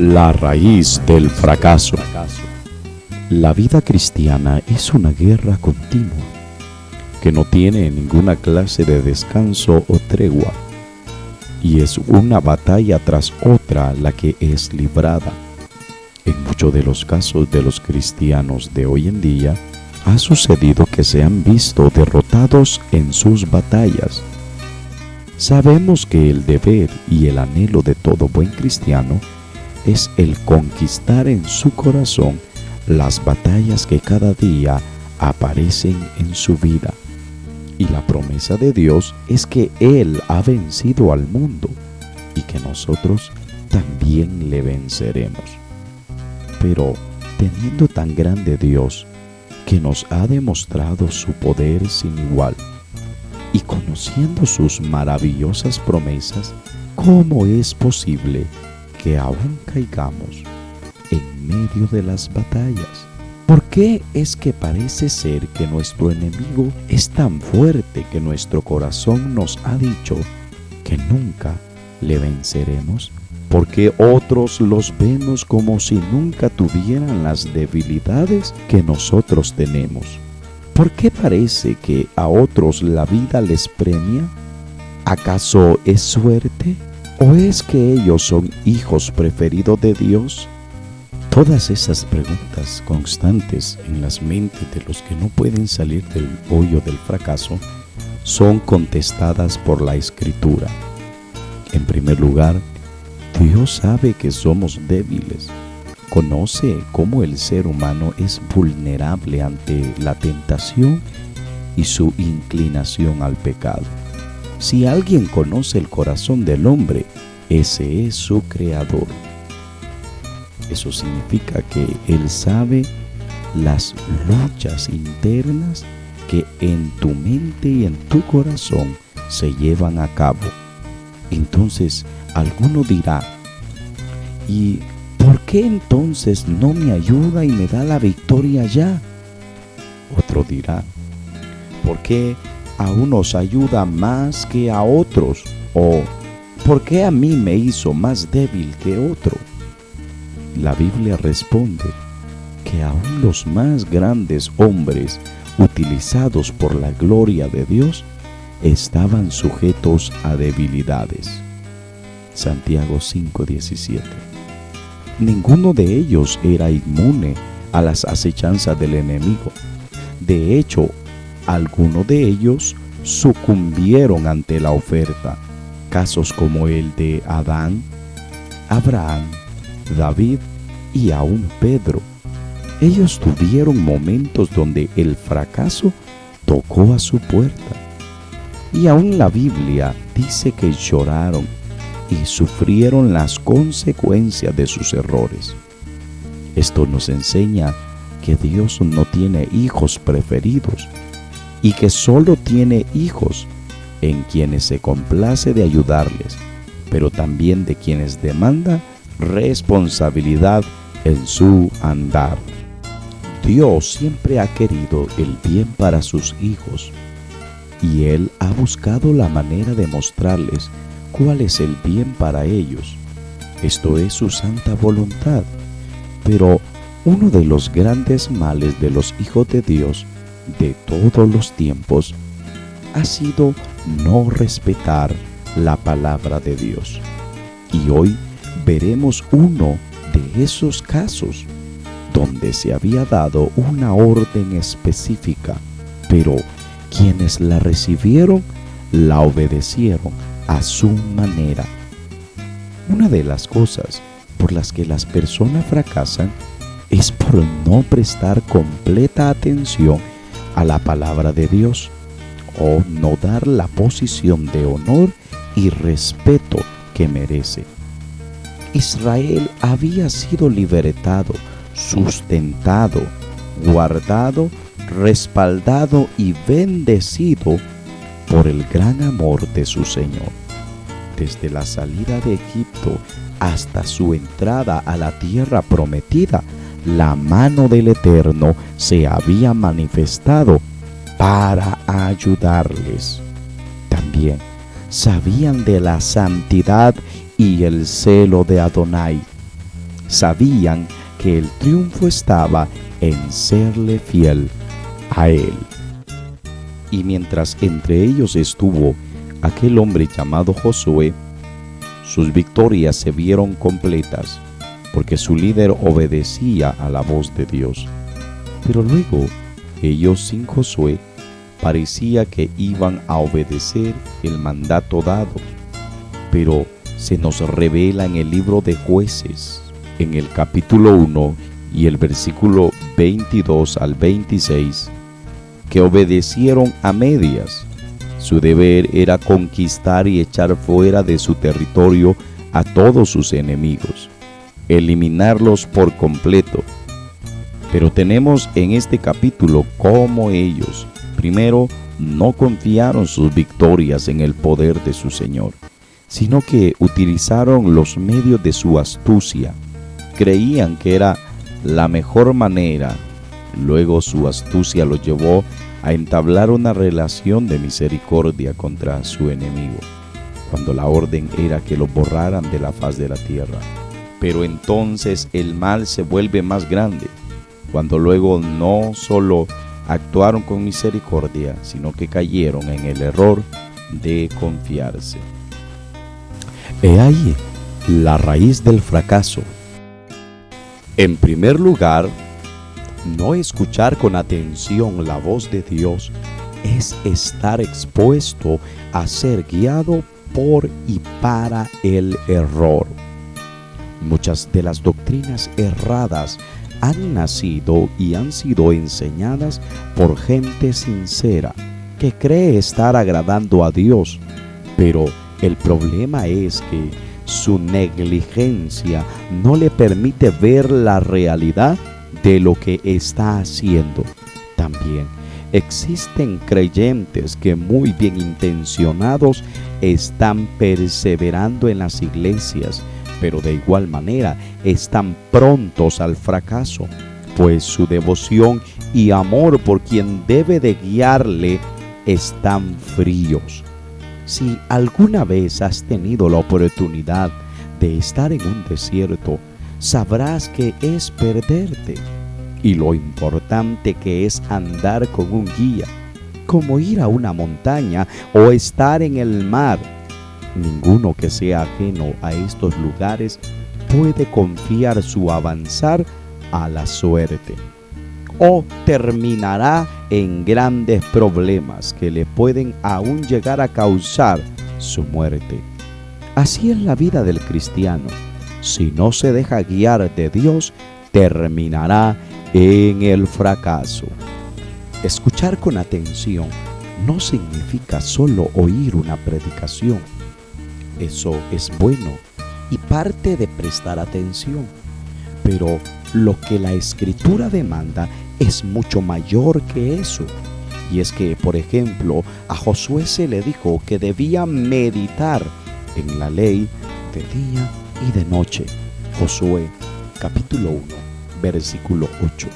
La raíz del fracaso. La vida cristiana es una guerra continua que no tiene ninguna clase de descanso o tregua, y es una batalla tras otra la que es librada. En muchos de los casos de los cristianos de hoy en día, ha sucedido que se han visto derrotados en sus batallas. Sabemos que el deber y el anhelo de todo buen cristiano es el conquistar en su corazón las batallas que cada día aparecen en su vida. Y la promesa de Dios es que Él ha vencido al mundo y que nosotros también le venceremos. Pero teniendo tan grande Dios, que nos ha demostrado su poder sin igual, y conociendo sus maravillosas promesas, ¿cómo es posible que aún caigamos en medio de las batallas? ¿Por qué es que parece ser que nuestro enemigo es tan fuerte que nuestro corazón nos ha dicho que nunca le venceremos? ¿Por qué otros los vemos como si nunca tuvieran las debilidades que nosotros tenemos? ¿Por qué parece que a otros la vida les premia? ¿Acaso es suerte? ¿O es que ellos son hijos preferidos de Dios? Todas esas preguntas constantes en las mentes de los que no pueden salir del hoyo del fracaso son contestadas por la Escritura. En primer lugar, Dios sabe que somos débiles. Conoce cómo el ser humano es vulnerable ante la tentación y su inclinación al pecado. Si alguien conoce el corazón del hombre, ese es su creador. Eso significa que Él sabe las luchas internas que en tu mente y en tu corazón se llevan a cabo. Entonces, alguno dirá, ¿y por qué entonces no me ayuda y me da la victoria ya? Otro dirá, ¿por qué a unos ayuda más que a otros? ¿O por qué a mí me hizo más débil que otro? La Biblia responde que aún los más grandes hombres utilizados por la gloria de Dios estaban sujetos a debilidades. Santiago 5:17. Ninguno de ellos era inmune a las acechanzas del enemigo. De hecho, algunos de ellos sucumbieron ante la oferta. Casos como el de Adán, Abraham, David y aún Pedro. Ellos tuvieron momentos donde el fracaso tocó a su puerta. Y aún la Biblia dice que lloraron y sufrieron las consecuencias de sus errores. Esto nos enseña que Dios no tiene hijos preferidos y que solo tiene hijos en quienes se complace de ayudarles, pero también de quienes demanda responsabilidad en su andar. Dios siempre ha querido el bien para sus hijos y Él ha buscado la manera de mostrarles cuál es el bien para ellos. Esto es su santa voluntad. Pero uno de los grandes males de los hijos de Dios de todos los tiempos ha sido no respetar la palabra de Dios. Y hoy veremos uno de esos casos donde se había dado una orden específica, pero quienes la recibieron la obedecieron a su manera. Una de las cosas por las que las personas fracasan es por no prestar completa atención a la palabra de Dios o no dar la posición de honor y respeto que merece. Israel había sido libertado, sustentado, guardado, respaldado y bendecido por el gran amor de su Señor. Desde la salida de Egipto hasta su entrada a la tierra prometida, la mano del Eterno se había manifestado para ayudarles. También sabían de la santidad y el celo de Adonai. sabían que el triunfo estaba en serle fiel a Él. Y mientras entre ellos estuvo aquel hombre llamado Josué, sus victorias se vieron completas, porque su líder obedecía a la voz de Dios. Pero luego, ellos sin Josué, parecía que iban a obedecer el mandato dado. Pero se nos revela en el libro de Jueces, en el capítulo 1 y el versículo 22 al 26, que obedecieron a medias. Su deber era conquistar y echar fuera de su territorio a todos sus enemigos, eliminarlos por completo. Pero tenemos en este capítulo cómo ellos, primero, no confiaron sus victorias en el poder de su Señor, sino que utilizaron los medios de su astucia. Creían que era la mejor manera. Luego su astucia los llevó a entablar una relación de misericordia contra su enemigo, cuando la orden era que los borraran de la faz de la tierra. Pero entonces el mal se vuelve más grande, cuando luego no solo actuaron con misericordia, sino que cayeron en el error de confiarse. He ahí la raíz del fracaso. En primer lugar, no escuchar con atención la voz de Dios es estar expuesto a ser guiado por y para el error. Muchas de las doctrinas erradas han nacido y han sido enseñadas por gente sincera que cree estar agradando a Dios, pero el problema es que su negligencia no le permite ver la realidad de lo que está haciendo. También existen creyentes que muy bien intencionados están perseverando en las iglesias, pero de igual manera están prontos al fracaso, pues su devoción y amor por quien debe de guiarle están fríos. Si alguna vez has tenido la oportunidad de estar en un desierto, sabrás que es perderte y lo importante que es andar con un guía, como ir a una montaña o estar en el mar. Ninguno que sea ajeno a estos lugares puede confiar su avanzar a la suerte, o terminará en grandes problemas que le pueden aún llegar a causar su muerte. Así es la vida del cristiano. Si no se deja guiar de Dios, terminará en el fracaso. Escuchar con atención no significa solo oír una predicación. Eso es bueno y parte de prestar atención, pero lo que la Escritura demanda es mucho mayor que eso. Y es que, por ejemplo, a Josué se le dijo que debía meditar en la ley de día y de noche. Josué capítulo 1, versículo 8.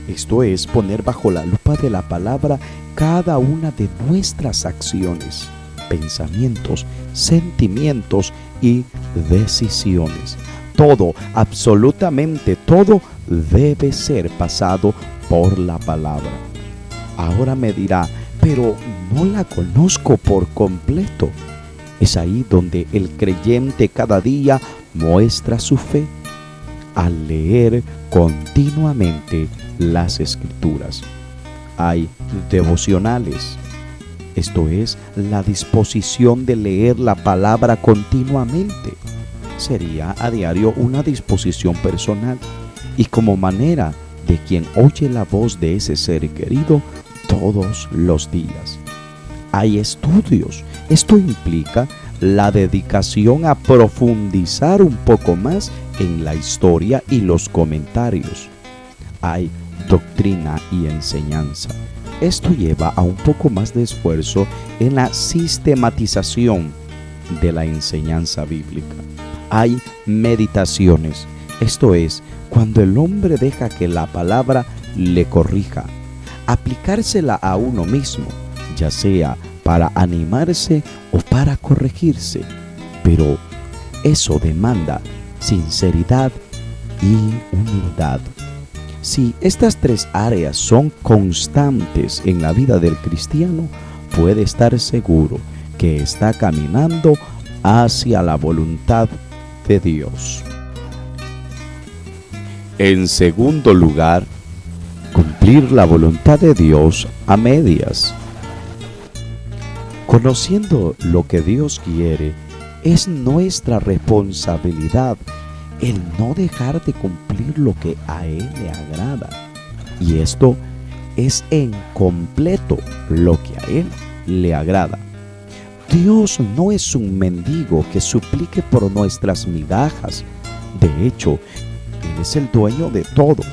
Esto es poner bajo la lupa de la palabra cada una de nuestras acciones, pensamientos, sentimientos y decisiones. Todo, absolutamente todo, debe ser pasado por la palabra. Ahora me dirá, pero no la conozco por completo. Es ahí donde el creyente cada día muestra su fe, al leer continuamente las Escrituras. Hay devocionales. Esto es la disposición de leer la palabra continuamente. Sería a diario una disposición personal y como manera de quien oye la voz de ese ser querido todos los días. Hay estudios. Esto implica la dedicación a profundizar un poco más en la historia y los comentarios. Hay doctrina y enseñanza. Esto lleva a un poco más de esfuerzo en la sistematización de la enseñanza bíblica. Hay meditaciones. Esto es, cuando el hombre deja que la palabra le corrija, aplicársela a uno mismo, ya sea para animarse o para corregirse. Pero eso demanda sinceridad y humildad. Si estas tres áreas son constantes en la vida del cristiano, puede estar seguro que está caminando hacia la voluntad de Dios. En segundo lugar, cumplir la voluntad de Dios a medias. Conociendo lo que Dios quiere, es nuestra responsabilidad el no dejar de cumplir lo que a Él le agrada. Y esto es en completo lo que a Él le agrada. Dios no es un mendigo que suplique por nuestras migajas. De hecho, Él es el dueño de todo.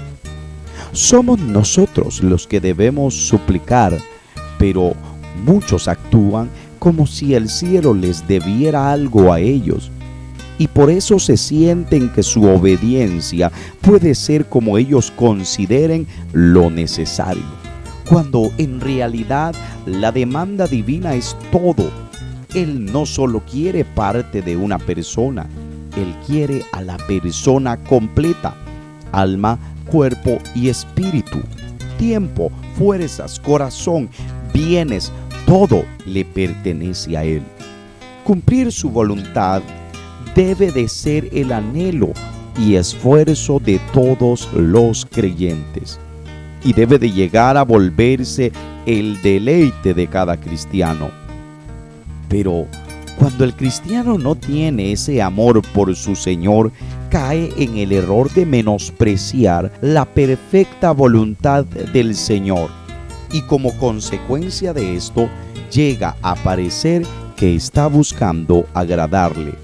Somos nosotros los que debemos suplicar, pero muchos actúan como si el cielo les debiera algo a ellos. Y por eso se sienten que su obediencia puede ser como ellos consideren lo necesario, cuando en realidad la demanda divina es todo. Él no solo quiere parte de una persona, Él quiere a la persona completa: alma, cuerpo y espíritu, tiempo, fuerzas, corazón, bienes, todo le pertenece a Él. Cumplir su voluntad debe de ser el anhelo y esfuerzo de todos los creyentes, y debe de llegar a volverse el deleite de cada cristiano. Pero cuando el cristiano no tiene ese amor por su Señor, cae en el error de menospreciar la perfecta voluntad del Señor, y como consecuencia de esto llega a parecer que está buscando agradarle.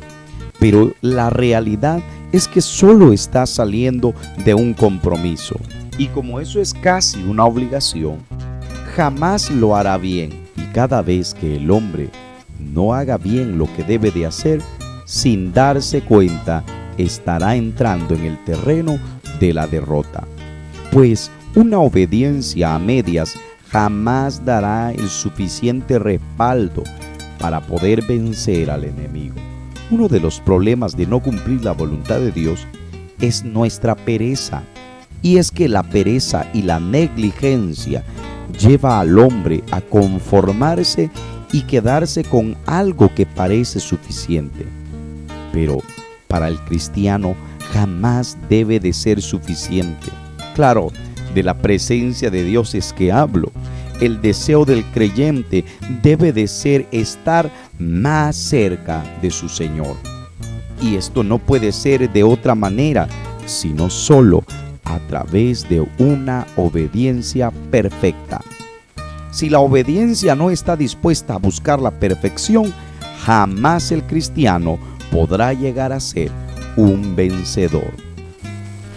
Pero la realidad es que solo está saliendo de un compromiso, y como eso es casi una obligación, jamás lo hará bien. Y cada vez que el hombre no haga bien lo que debe de hacer, sin darse cuenta, estará entrando en el terreno de la derrota. Pues una obediencia a medias jamás dará el suficiente respaldo para poder vencer al enemigo. Uno de los problemas de no cumplir la voluntad de Dios es nuestra pereza. Y es que la pereza y la negligencia lleva al hombre a conformarse y quedarse con algo que parece suficiente. Pero para el cristiano jamás debe de ser suficiente. Claro, de la presencia de Dios es que hablo. El deseo del creyente debe de ser estar más cerca de su Señor. Y esto no puede ser de otra manera, sino solo a través de una obediencia perfecta. Si la obediencia no está dispuesta a buscar la perfección, jamás el cristiano podrá llegar a ser un vencedor.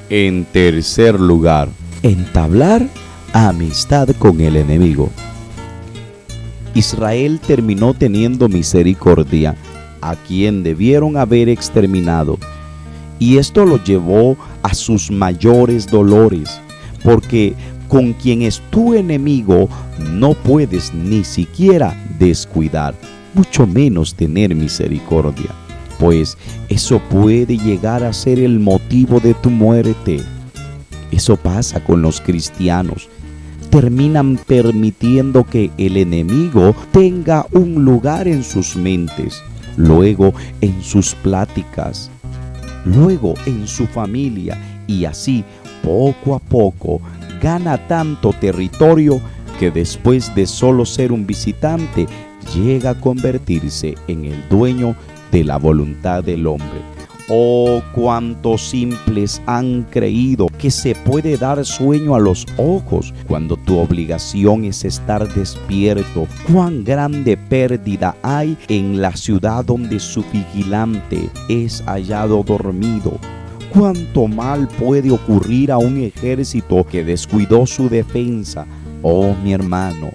En tercer lugar, entablar amistad con el enemigo. Israel terminó teniendo misericordia a quien debieron haber exterminado, y esto lo llevó a sus mayores dolores, porque con quien es tu enemigo no puedes ni siquiera descuidar, mucho menos tener misericordia, pues eso puede llegar a ser el motivo de tu muerte. Eso pasa con los cristianos. Terminan permitiendo que el enemigo tenga un lugar en sus mentes, luego en sus pláticas, luego en su familia, y así poco a poco gana tanto territorio que después de solo ser un visitante llega a convertirse en el dueño de la voluntad del hombre. Oh, cuántos simples han creído que se puede dar sueño a los ojos cuando tu obligación es estar despierto. Cuán grande pérdida hay en la ciudad donde su vigilante es hallado dormido. Cuánto mal puede ocurrir a un ejército que descuidó su defensa. Oh, mi hermano,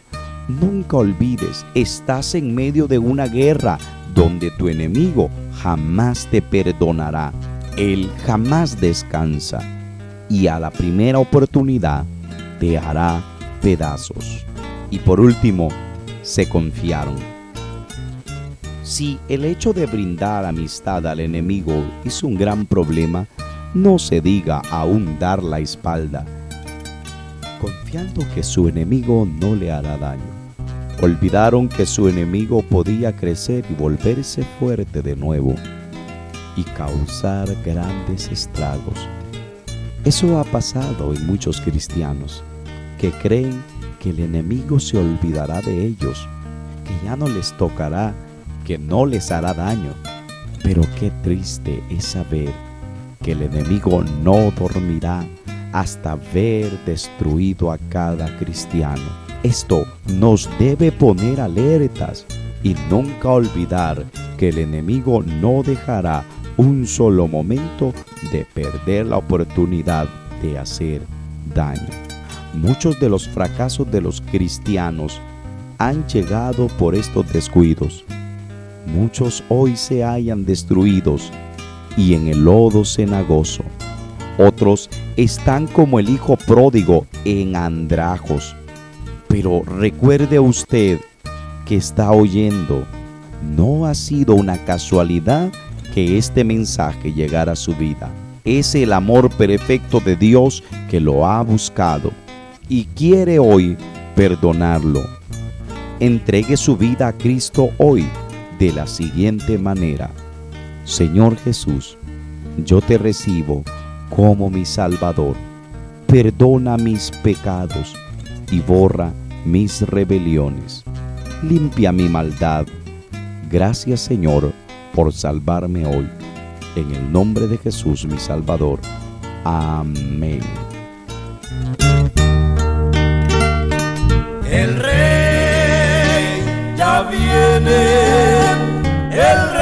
nunca olvides, estás en medio de una guerra donde tu enemigo jamás te perdonará. Él jamás descansa y a la primera oportunidad te hará pedazos. Y por último, se confiaron. Si el hecho de brindar amistad al enemigo es un gran problema, no se diga aún dar la espalda, confiando que su enemigo no le hará daño. Olvidaron que su enemigo podía crecer y volverse fuerte de nuevo y causar grandes estragos. Eso ha pasado en muchos cristianos que creen que el enemigo se olvidará de ellos, que ya no les tocará, que no les hará daño. Pero qué triste es saber que el enemigo no dormirá hasta ver destruido a cada cristiano. Esto nos debe poner alertas y nunca olvidar que el enemigo no dejará un solo momento de perder la oportunidad de hacer daño. Muchos de los fracasos de los cristianos han llegado por estos descuidos. Muchos hoy se hallan destruidos y en el lodo cenagoso. Otros están como el hijo pródigo en andrajos. Pero recuerde usted que está oyendo, no ha sido una casualidad que este mensaje llegara a su vida. Es el amor perfecto de Dios que lo ha buscado y quiere hoy perdonarlo. Entregue su vida a Cristo hoy de la siguiente manera: Señor Jesús, yo te recibo como mi Salvador. Perdona mis pecados y borra mis rebeliones. Limpia mi maldad. Gracias, Señor, por salvarme hoy. En el nombre de Jesús, mi Salvador. Amén. El Rey ya viene, el